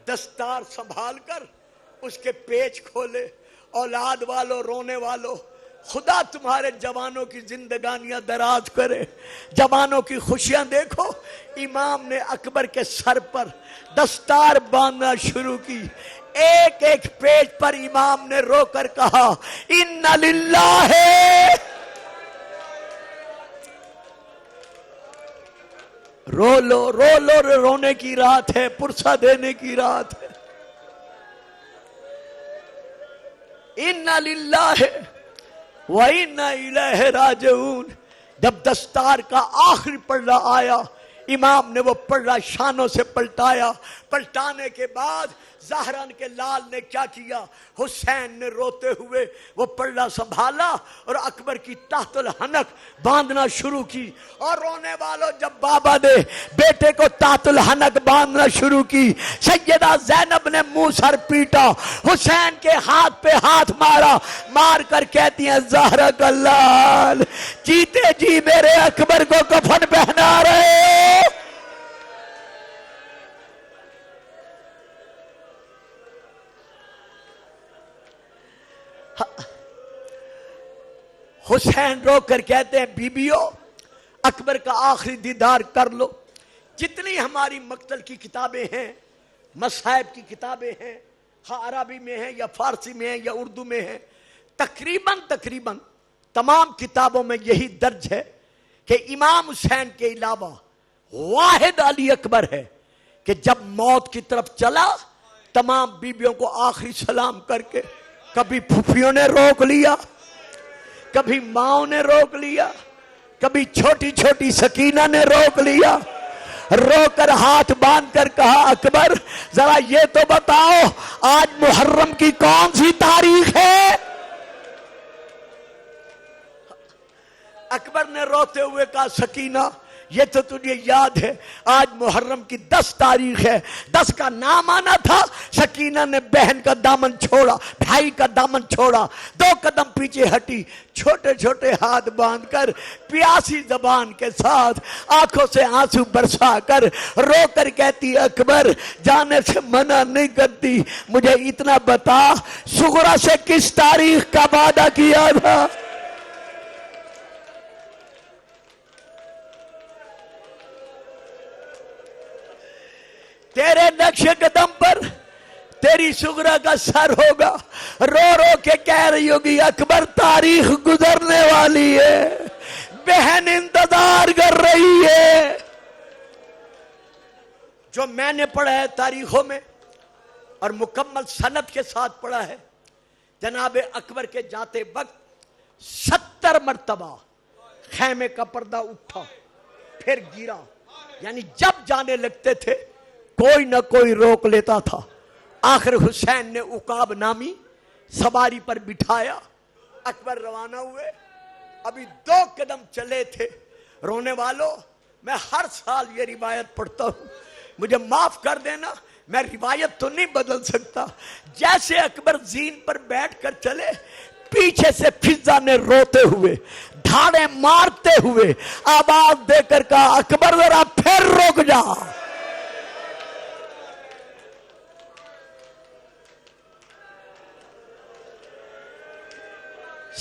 دستار سنبھال کر اس کے پیچ کھولے. اولاد والو، رونے والو، خدا تمہارے جوانوں کی زندگانیاں دراز کرے، جوانوں کی خوشیاں دیکھو. امام نے اکبر کے سر پر دستار باندھنا شروع کی. ایک ایک پیج پر امام نے رو کر کہا ان للہ. رو لو رو لو، رونے کی رات ہے، پرسہ دینے کی رات ہے. اِنَّ لِلَّهِ وَإِنَّ إِلَيْهِ رَاجِعُونَ. جب دستار کا آخری پلڑا آیا، امام نے وہ پلڑا شانوں سے پلٹایا. پلٹانے کے بعد زہران کے لال نے کیا کیا؟ حسین نے روتے ہوئے وہ پلڑا سنبھالا اور اکبر کی تحت الحنک باندھنا شروع کی. اور رونے والوں، جب بابا نے بیٹے کو تحت الحنک باندھنا شروع کی، سیدہ زینب نے منہ سر پیٹا، حسین کے ہاتھ پہ ہاتھ مارا، مار کر کہتی ہیں زہرا کا لال، جیتے جی میرے اکبر کو کفن پہنا رہے. حسین رو کر کہتے ہیں بیبیو، اکبر کا آخری دیدار کر لو. جتنی ہماری مقتل کی کتابیں ہیں، مصائب کی کتابیں ہیں، خواہ عربی میں ہیں یا فارسی میں ہیں یا اردو میں ہیں، تقریباً تمام کتابوں میں یہی درج ہے کہ امام حسین کے علاوہ واحد علی اکبر ہے کہ جب موت کی طرف چلا، تمام بیبیوں کو آخری سلام کر کے، کبھی پھوپھیوں نے روک لیا، کبھی ماؤں نے روک لیا، کبھی چھوٹی چھوٹی سکینہ نے روک لیا، رو کر ہاتھ باندھ کر کہا اکبر ذرا یہ تو بتاؤ آج محرم کی کون سی تاریخ ہے؟ اکبر نے روتے ہوئے کہا سکینہ یہ تو تجھے یاد ہے آج محرم کی 10 تاریخ ہے. 10 کا نام آنا تھا. سکینہ نے بہن کا دامن چھوڑا، بھائی کا دامن چھوڑا، 2 قدم پیچھے ہٹی، چھوٹے چھوٹے ہاتھ باندھ کر پیاسی زبان کے ساتھ آنکھوں سے آنسو برسا کر رو کر کہتی اکبر جانے سے منع نہیں کرتی، مجھے اتنا بتا صغرا سے کس تاریخ کا وعدہ کیا تھا؟ تیرے نقش قدم پر تیری صغرا کا سر ہوگا. رو رو کے کہہ رہی ہوگی اکبر تاریخ گزرنے والی ہے، بہن انتظار کر رہی ہے. جو میں نے پڑھا ہے تاریخوں میں اور مکمل سند کے ساتھ پڑھا ہے، جناب اکبر کے جاتے وقت 70 مرتبہ خیمے کا پردہ اٹھا پھر گرا. یعنی جب جانے لگتے تھے کوئی نہ کوئی روک لیتا تھا. آخر حسین نے عقاب نامی سواری پر بٹھایا، اکبر روانہ ہوئے. ابھی 2 قدم چلے تھے. رونے والوں، میں ہر سال یہ روایت پڑھتا ہوں، مجھے معاف کر دینا، میں روایت تو نہیں بدل سکتا. جیسے اکبر زین پر بیٹھ کر چلے، پیچھے سے فضا نے روتے ہوئے، دھاڑے مارتے ہوئے آواز دے کر کہا اکبر ذرا پھر رک جا.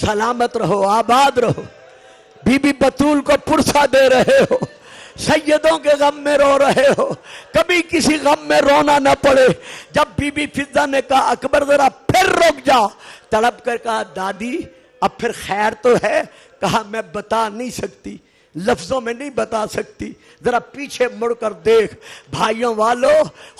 سلامت رہو، آباد رہو. بی بی بطول کو پرسا دے رہے ہو، سیدوں کے غم میں رو رہے ہو، کبھی کسی غم میں رونا نہ پڑے۔ جب بی بی فضہ نے کہا اکبر ذرا پھر رک جا، تڑپ کر کہا دادی اب پھر خیر تو ہے؟ کہا میں بتا نہیں سکتی، لفظوں میں نہیں بتا سکتی، ذرا پیچھے مڑ کر دیکھ۔ بھائیوں والو،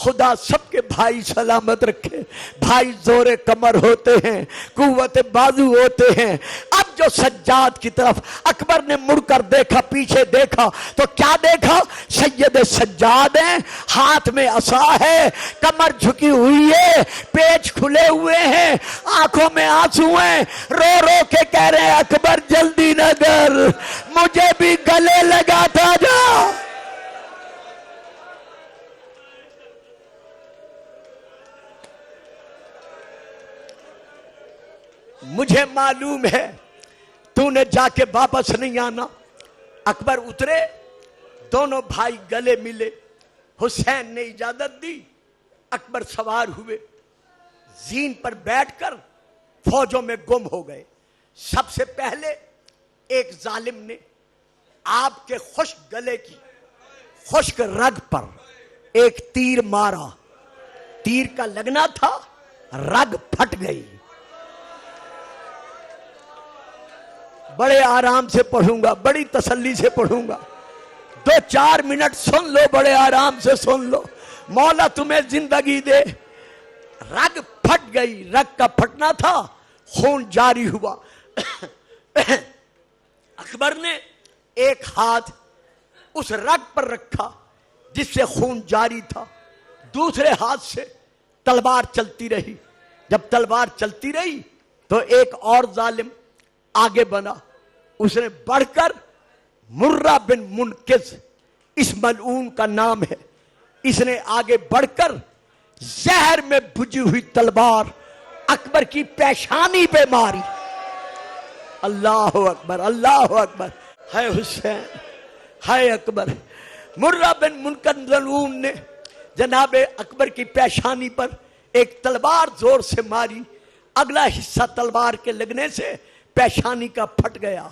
خدا سب کے بھائی سلامت رکھے۔ بھائی زور کمر ہوتے ہیں، قوت بازو ہوتے ہیں۔ اب جو سجاد کی طرف اکبر نے مڑ کر دیکھا، پیچھے دیکھا تو کیا دیکھا؟ سید سجاد ہیں، ہاتھ میں عصا ہے، کمر جھکی ہوئی ہے، پیچ کھلے ہوئے ہیں، آنکھوں میں آنسو ہیں، رو رو کے کہہ رہے ہیں اکبر جلدی نہ کر، مجھے بھی گلے لگاتا جا۔ مجھے معلوم ہے تو نے جا کے واپس نہیں آنا۔ اکبر اترے، دونوں بھائی گلے ملے، حسین نے اجازت دی، اکبر سوار ہوئے، زین پر بیٹھ کر فوجوں میں گم ہو گئے۔ سب سے پہلے ایک ظالم نے آپ کے خشک گلے کی خشک رگ پر ایک تیر مارا، تیر کا لگنا تھا، رگ پھٹ گئی۔ بڑے آرام سے پڑھوں گا، بڑی تسلی سے پڑھوں گا، 2-4 منٹ سن لو، بڑے آرام سے سن لو، مولا تمہیں زندگی دے۔ رگ پھٹ گئی، رگ کا پھٹنا تھا، خون جاری ہوا۔ اکبر نے ایک ہاتھ اس رگ پر رکھا جس سے خون جاری تھا، دوسرے ہاتھ سے تلوار چلتی رہی۔ جب تلوار چلتی رہی تو ایک اور ظالم آگے بنا، اس نے بڑھ کر مرہ بن منقذ، اس ملعون کا نام ہے، اس نے آگے بڑھ کر زہر میں بجھی ہوئی تلوار اکبر کی پیشانی پہ ماری۔ اللہ اکبر، اللہ اکبر، ہے حسین، ہے اکبر۔ مرہ بن منقذ ملعون نے جناب اکبر کی پیشانی پر ایک تلوار زور سے ماری، اگلا حصہ تلوار کے لگنے سے پیشانی کا پھٹ گیا،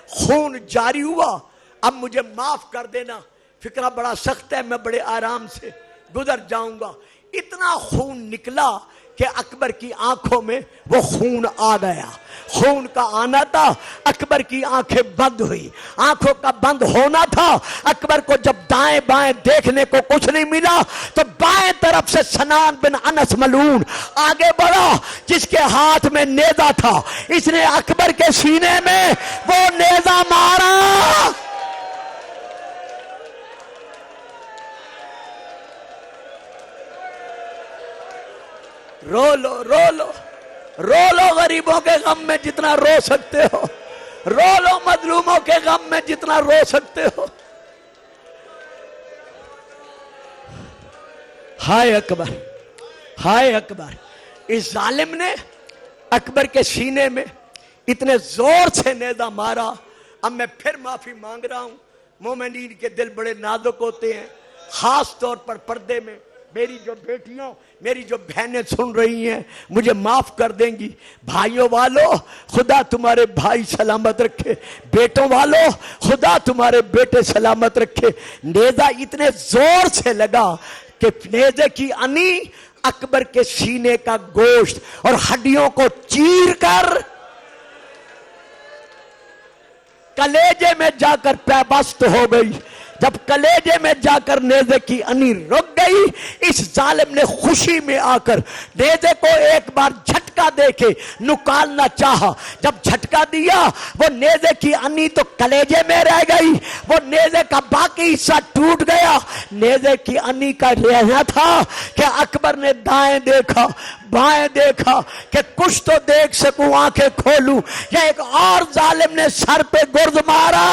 خون جاری ہوا۔ اب مجھے معاف کر دینا، فکرہ بڑا سخت ہے، میں بڑے آرام سے گزر جاؤں گا۔ اتنا خون نکلا کہ اکبر کی آنکھوں میں وہ خون آ گیا۔ خون کا آنا تھا، اکبر کی آنکھیں بند ہوئی۔ آنکھوں کا بند ہونا تھا، اکبر کو جب دائیں بائیں دیکھنے کو کچھ نہیں ملا تو بائیں طرف سے سنان بن انس ملعون آگے بڑھا، جس کے ہاتھ میں نیزہ تھا، اس نے اکبر کے سینے میں وہ نیزہ مارا۔ رو لو، رو لو، رو لو غریبوں کے غم میں جتنا رو سکتے ہو، رو لو مظلوموں کے غم میں جتنا رو سکتے ہو۔ ہائے اکبر، ہائے اکبر۔ اس ظالم نے اکبر کے سینے میں اتنے زور سے نیزہ مارا۔ اب میں پھر معافی مانگ رہا ہوں، مومنین کے دل بڑے نازک ہوتے ہیں، خاص طور پر پردے میں میری جو بیٹیاں، میری جو بہنیں سن رہی ہیں مجھے معاف کر دیں گی۔ بھائیوں والو، خدا تمہارے بھائی سلامت رکھے، بیٹوں والو خدا تمہارے بیٹے سلامت رکھے۔ نیزہ اتنے زور سے لگا کہ نیزے کی انی اکبر کے سینے کا گوشت اور ہڈیوں کو چیر کر کلیجے میں جا کر پیبست ہو گئی۔ جب کلیجے میں جا کر نیزے کی انی رک گئی، اس ظالم نے خوشی میں آ کر نیزے کو ایک بار جھٹکا دے کے نکالنا چاہا۔ جب جھٹکا دیا، وہ نیزے کی انی تو کلیجے میں رہ گئی، وہ نیزے کا باقی حصہ ٹوٹ گیا۔ نیزے کی انی کا رہنا تھا کہ اکبر نے دائیں دیکھا، بائیں دیکھا کہ کچھ تو دیکھ سکوں، آنکھیں کھولوں، یا ایک اور ظالم نے سر پہ گرز مارا۔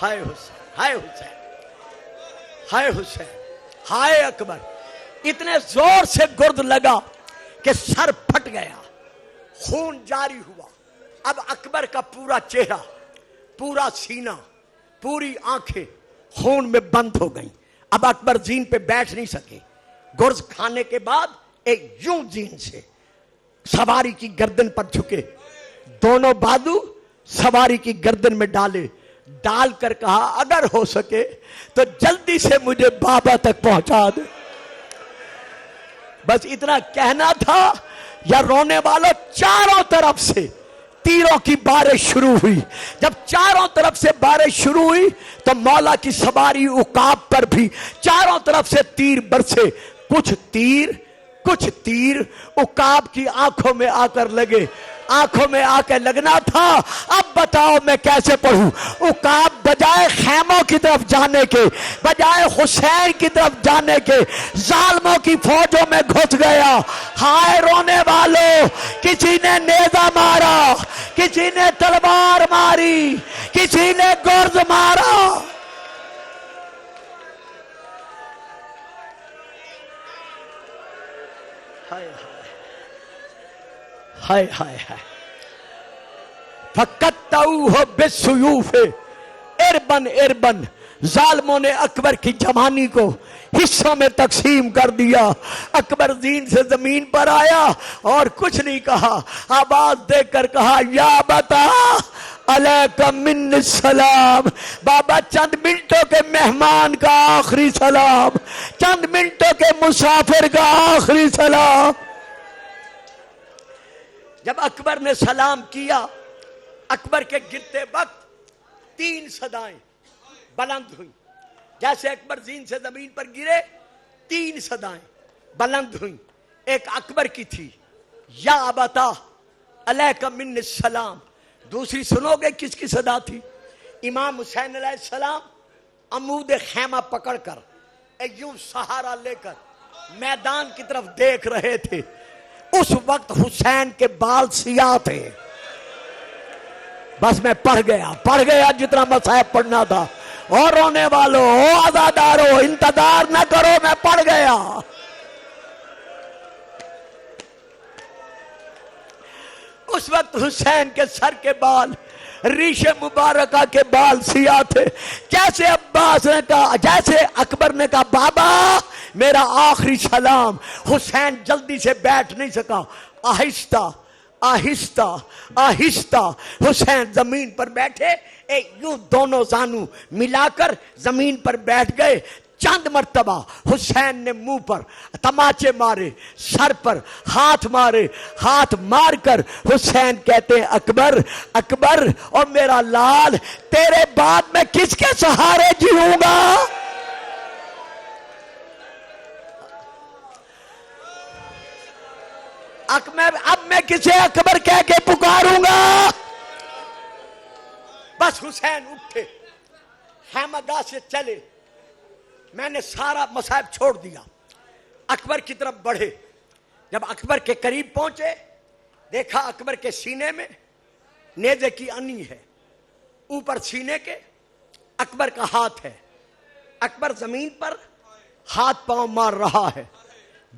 ہائے حسین، ہائے حسین، ہائے حسین، ہائے اکبر۔ اتنے زور سے گرد لگا کہ سر پھٹ گیا، خون جاری ہوا۔ اب اکبر کا پورا چہرہ، پورا سینہ، پوری آنکھیں خون میں بند ہو گئیں۔ اب اکبر زین پہ بیٹھ نہیں سکے۔ گرز کھانے کے بعد ایک یوں زین سے سواری کی گردن پر جھکے، دونوں بازو سواری کی گردن میں ڈالے، ڈال کر کہا اگر ہو سکے تو جلدی سے مجھے بابا تک پہنچا دے۔ بس اتنا کہنا تھا یا رونے والوں چاروں طرف سے تیروں کی بارش شروع ہوئی۔ جب چاروں طرف سے بارش شروع ہوئی تو مولا کی سواری عقاب پر بھی چاروں طرف سے تیر برسے۔ کچھ تیر عقاب کی آنکھوں میں آ کر لگے، آنکھوں میں آ کے لگنا تھا۔ اب بتاؤ میں کیسے پڑھوں؟ عقاب بجائے خیموں کی طرف جانے کے، بجائے حسین کی طرف جانے کے، ظالموں کی فوجوں میں گھس گیا۔ ہائے رونے والوں، کسی نے نیزہ مارا، کسی نے تلوار ماری، کسی نے گرز مارا۔ ہائے ہائے ہائے، فَقَطَّعُوهُ بِالسُّيُوفِ اربن اربن، ظالموں نے اکبر کی جوانی کو حصوں میں تقسیم کر دیا۔ اکبر زین سے زمین پر آیا اور کچھ نہیں کہا، آواز دے کر کہا یا بتا علیکہ من السلام، بابا چند منٹوں کے مہمان کا آخری سلام، چند منٹوں کے مسافر کا آخری سلام۔ جب اکبر نے سلام کیا، اکبر کے گرتے وقت 3 صدائیں بلند ہوئیں۔ جیسے اکبر زین سے زمین پر گرے 3 صدائیں بلند ہوئیں۔ ایک اکبر کی تھی یا ابتا علیکہ من السلام، دوسری سنو گے کس کی صدا تھی؟ امام حسین علیہ السلام عمود خیمہ پکڑ کر یوں سہارا لے کر میدان کی طرف دیکھ رہے تھے۔ اس وقت حسین کے بال سیاہ تھے۔ بس میں پڑھ گیا جتنا مصحف پڑھنا تھا۔ اور رونے والوں، او عزادارو، انتظار نہ کرو، میں پڑھ گیا۔ اس وقت حسین کے سر کے بال، ریش مبارکہ کے بال سیاہ تھے۔ جیسے عباس نے کہا، جیسے اکبر نے کہا بابا میرا آخری سلام، حسین جلدی سے بیٹھ نہیں سکا۔ آہستہ آہستہ آہستہ حسین زمین پر بیٹھے، یوں دونوں زانو ملا کر زمین پر بیٹھ گئے۔ چند مرتبہ حسین نے منہ پر تماچے مارے، سر پر ہاتھ مارے، ہاتھ مار کر حسین کہتے ہیں اکبر اکبر اور میرا لال، تیرے بعد میں کس کے سہارے جیوں گا؟ اب میں کسے اکبر کہہ کے پکاروں گا؟ بس حسین اٹھے، خیمہ گاہ سے چلے۔ میں نے سارا مصائب چھوڑ دیا، اکبر کی طرف بڑھے۔ جب اکبر کے قریب پہنچے، دیکھا اکبر کے سینے میں نیزے کی انی ہے، اوپر سینے کے اکبر کا ہاتھ ہے۔ اکبر زمین پر ہاتھ پاؤں مار رہا ہے۔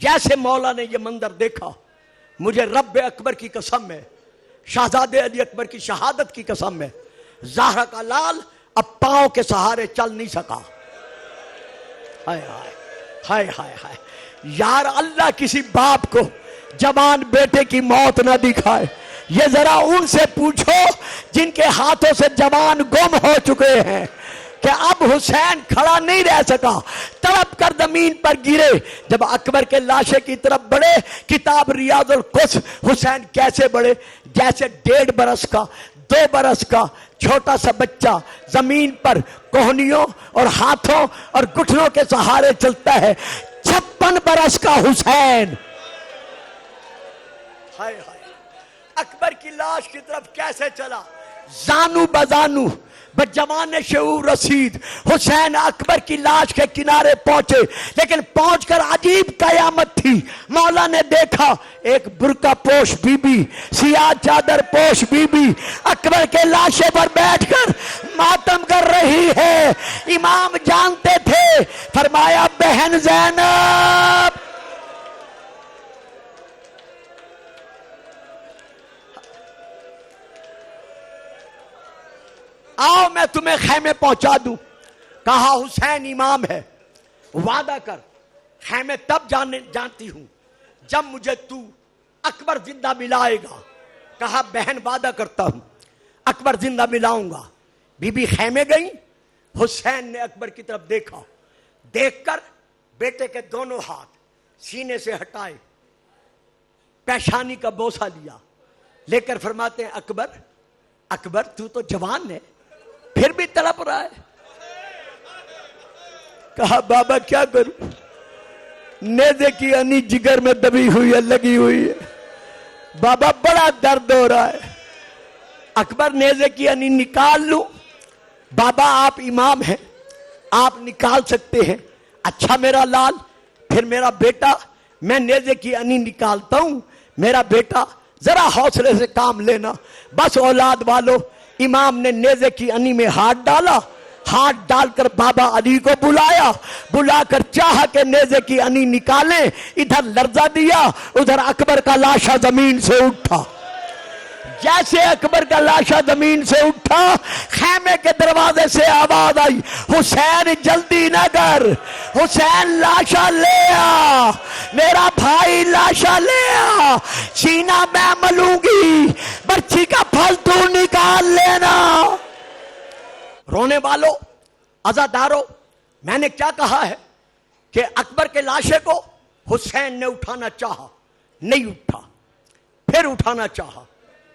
جیسے مولا نے یہ منظر دیکھا، مجھے رب اکبر کی قسم ہے، شہزادے علی اکبر کی شہادت کی قسم ہے، زہرا کا لال اب پاؤں کے سہارے چل نہیں سکا۔ ہائے ہائے ہائے ہائے ہائے، یار اللہ کسی باپ کو جوان بیٹے کی موت نہ دکھائے۔ یہ ذرا ان سے پوچھو جن کے ہاتھوں سے جوان گم ہو چکے ہیں کہ اب حسین کھڑا نہیں رہ سکا، تڑپ کر زمین پر گرے۔ جب اکبر کے لاشے کی طرف بڑھے، کتاب ریاض القدس، حسین کیسے بڑھے؟ جیسے 1.5 برس کا، 2 برس کا چھوٹا سا بچہ زمین پر کوہنیوں اور ہاتھوں اور گھٹنوں کے سہارے چلتا ہے، 56 برس کا حسین۔ ہائے ہائے، اکبر کی لاش کی طرف کیسے چلا؟ زانو بزانو، بجوان شعور رسید حسین اکبر کی لاش کے کنارے پہنچے۔ لیکن پہنچ کر عجیب قیامت تھی۔ مولا نے دیکھا ایک برقع پوش بی بی، سیاہ چادر پوش بی بی اکبر کے لاشے پر بیٹھ کر ماتم کر رہی ہے۔ امام جانتے تھے، فرمایا بہن زینب، آؤ میں تمہیں خیمے پہنچا دوں۔ کہا حسین امام ہے، وعدہ کر خیمے تب جانتی ہوں جب مجھے تو اکبر زندہ ملائے گا. کہا بہن وعدہ کرتا ہوں اکبر زندہ ملاؤں گا. بی بی خیمے گئی. حسین نے اکبر کی طرف دیکھا. دیکھ کر بیٹے کے دونوں ہاتھ سینے سے ہٹائے, پیشانی کا بوسہ لیا, لے کر فرماتے ہیں اکبر اکبر تو تو جوان ہے پھر بھی تڑپ رہا ہے. کہا بابا کیا کروں, نیزے کی انی جگر میں دبی ہوئی ہے, لگی ہوئی ہے بابا, بڑا درد ہو رہا ہے. اکبر نیزے کی انی نکال لوں؟ بابا آپ امام ہیں, آپ نکال سکتے ہیں. اچھا میرا لال, پھر میرا بیٹا, میں نیزے کی انی نکالتا ہوں, میرا بیٹا ذرا حوصلے سے کام لینا. بس اولاد والو, امام نے نیزے کی انی میں ہاتھ ڈالا, ہاتھ ڈال کر بابا علی کو بلایا, بلا کر چاہا کہ نیزے کی انی نکالیں. ادھر لرزہ دیا, ادھر اکبر کا لاشا زمین سے اٹھا. جیسے اکبر کا لاشا زمین سے اٹھا, خیمے کے دروازے سے آواز آئی, حسین جلدی نہ کر, حسین لاشا لے آ, میرا بھائی لاشا لے آ, سینہ میں ملوں گی, برچھی کا پھل تو نکال لینا. رونے والوں, عزاداروں, میں نے کیا کہا ہے کہ اکبر کے لاشے کو حسین نے اٹھانا چاہا, نہیں اٹھا. پھر اٹھانا چاہا,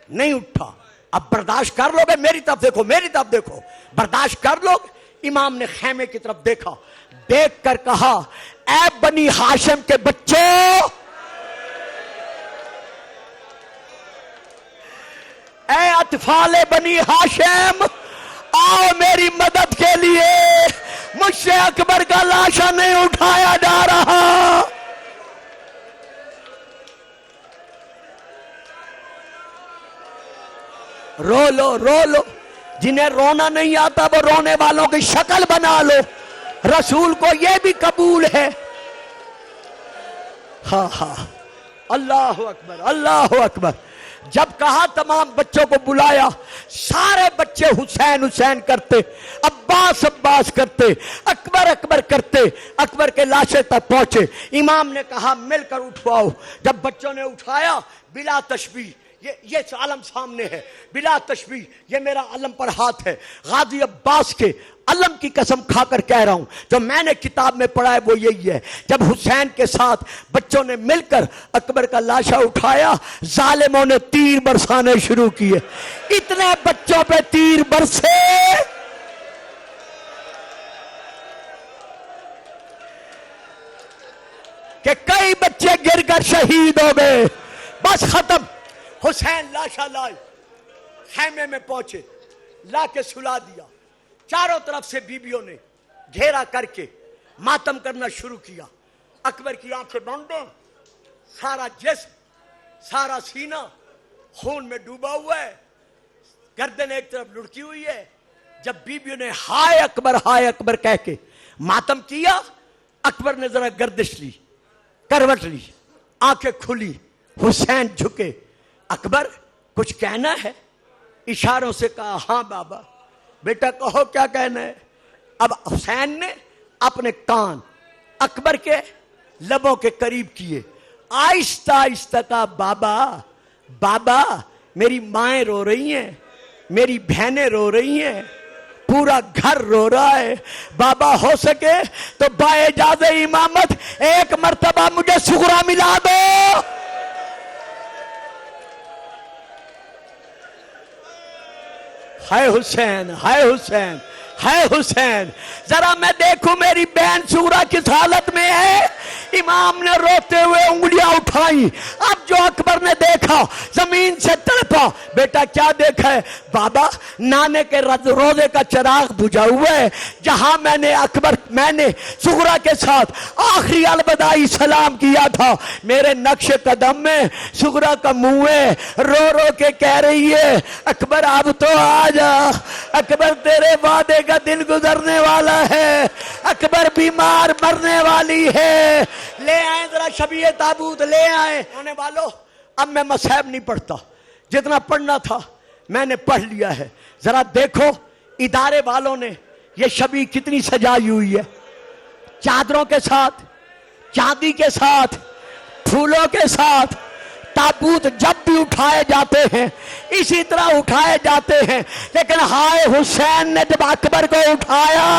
نہیں اٹھا. اب برداشت کر لو گے, میری طرف دیکھو, میری طرف دیکھو, برداشت کر لو گے. امام نے خیمے کی طرف دیکھا, دیکھ کر کہا اے بنی ہاشم کے بچوں, اے اطفال بنی ہاشم, آؤ میری مدد کے لیے, مجھ سے اکبر کا لاشا نہیں اٹھایا جا رہا. رو لو, رو لو, جنہیں رونا نہیں آتا وہ رونے والوں کی شکل بنا لو, رسول کو یہ بھی قبول ہے. ہاں ہاں, اللہ اکبر, اللہ اکبر. جب کہا تمام بچوں کو بلایا, سارے بچے حسین حسین کرتے, عباس عباس کرتے, اکبر اکبر کرتے, اکبر کے لاشے تک پہنچے. امام نے کہا مل کر اٹھواؤ. جب بچوں نے اٹھایا, بلا تشبیہ, یہ علم سامنے ہے, بلا تشبیہ یہ میرا علم پر ہاتھ ہے, غازی عباس کے علم کی قسم کھا کر کہہ رہا ہوں, جو میں نے کتاب میں پڑھا ہے وہ یہی ہے. جب حسین کے ساتھ بچوں نے مل کر اکبر کا لاشا اٹھایا, ظالموں نے تیر برسانے شروع کیے. اتنے بچوں پہ تیر برسے کہ کئی بچے گر کر شہید ہو گئے. بس ختم. حسین لاشا لائے, خیمے میں پہنچے, لا کے سلا دیا. چاروں طرف سے بیبیوں نے گھیرا کر کے ماتم کرنا شروع کیا. اکبر کی آنکھیں بند ہیں, سارا جسم, سارا سینہ خون میں ڈوبا ہوا ہے, گردن ایک طرف لڑکی ہوئی ہے. جب بیبیوں نے ہائے اکبر کہہ کے ماتم کیا, اکبر نے ذرا گردش لی, کروٹ لی, آنکھیں کھلی, حسین جھکے. اکبر کچھ کہنا ہے؟ اشاروں سے کہا ہاں بابا. بیٹا کہو کیا کہنا ہے. اب حسین نے اپنے کان اکبر کے لبوں کے قریب کیے, آہستہ آہستہ کہا بابا بابا, میری مائیں رو رہی ہیں, میری بہنیں رو رہی ہیں, پورا گھر رو رہا ہے. بابا ہو سکے تو باعجاز امامت ایک مرتبہ مجھے سغرا ملا دو. ہائے حسین, ہائے حسین, ہائے حسین, ذرا میں دیکھوں میری بہن سغرا کس حالت میں ہے. امام نے روتے ہوئے انگلیاں اٹھائیں. اب جو اکبر نے دیکھا زمین سے تڑپا. بیٹا کیا دیکھا ہے؟ بابا نانے کے روزے کا چراغ بجھا ہوا ہے, جہاں میں نے سغرا کے ساتھ آخری الوداعی سلام کیا تھا, میرے نقش قدم میں سغرا کا منہ ہے, رو رو کے کہہ رہی ہے اکبر اب تو آ جا, اکبر تیرے وعدے کا دن گزرنے والا ہے, اکبر بیمار مرنے والی ہے. لے آئیں ذرا شبیہ تابوت, لے آئیں. ہونے والوں, اب میں مصحف نہیں پڑھتا, جتنا پڑھنا تھا میں نے پڑھ لیا ہے. ذرا دیکھو ادارے والوں نے یہ شبیہ کتنی سجائی ہوئی ہے, چادروں کے ساتھ, چاندی کے ساتھ, پھولوں کے ساتھ, تابوت جب بھی اٹھائے جاتے ہیں اسی طرح اٹھائے جاتے ہیں، لیکن ہائے حسین نے جب اکبر کو اٹھایا،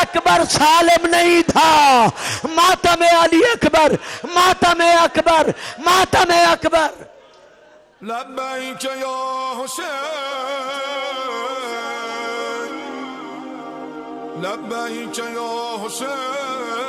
اکبر سالم نہیں تھا۔ ماتم علی اکبر، ماتم اکبر، ماتم اکبر۔ لبیک یا حسین، لبیک یا حسین۔